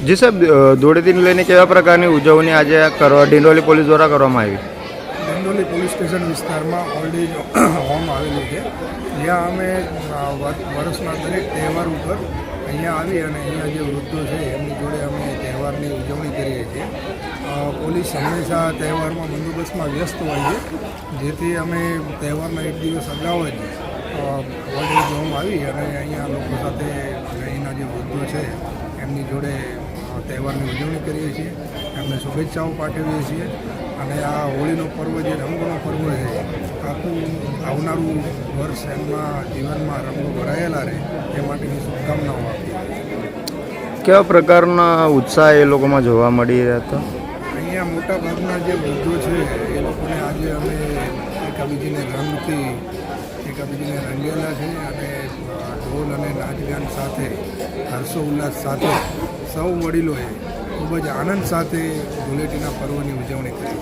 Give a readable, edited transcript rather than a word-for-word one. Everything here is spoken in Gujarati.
જી સાહેબ, ધૂળેટીને લઈને કેવા પ્રકારની ઉજવણી આજે ડિંડોલી પોલીસ દ્વારા કરવામાં આવી? ડિંડોલી પોલીસ સ્ટેશન વિસ્તારમાં ઓલ્ડ એજ હોમ આવેલું છે, જ્યાં અમે વર્ષના દરેક તહેવાર ઉપર અહીંયા આવી અને અહીંયા જે વૃદ્ધો છે એમની જોડે અમે તહેવારની ઉજવણી કરીએ છીએ. પોલીસ હંમેશા તહેવારમાં બંદોબસ્તમાં વ્યસ્ત હોય છે, જેથી અમે તહેવારના એક દિવસ અગાઉ જ ઓલ્ડ એજ હોમ આવી અને અહીંયા લોકો સાથે અહીંના જે વૃદ્ધો છે એમની જોડે તહેવારની ઉજવણી કરીએ છીએ, એમને શુભેચ્છાઓ પાઠવીએ છીએ અને આ હોળીનો પર્વ જે રંગોનો પર્વ છે, આખું આવનારું વર્ષ એમના જીવનમાં રંગો ભરાયેલા રહે એ માટેની શુભકામનાઓ આપીએ. કેવા પ્રકારના ઉત્સાહ એ લોકોમાં જોવા મળી રહ્યા હતા? અહીંયા મોટાભાગના જે વૃદ્ધો છે એ લોકોને આજે અમે એકાબીજીને રંગથી એકાબીજીને રંગેલા છે અને ઢોલ અને નાચગાન સાથે હર્ષોલ્લાસ સાથે સૌ વડીલોએ ખૂબ જ આનંદ સાથે ધૂળેટીના પર્વની ઉજવણી કરી.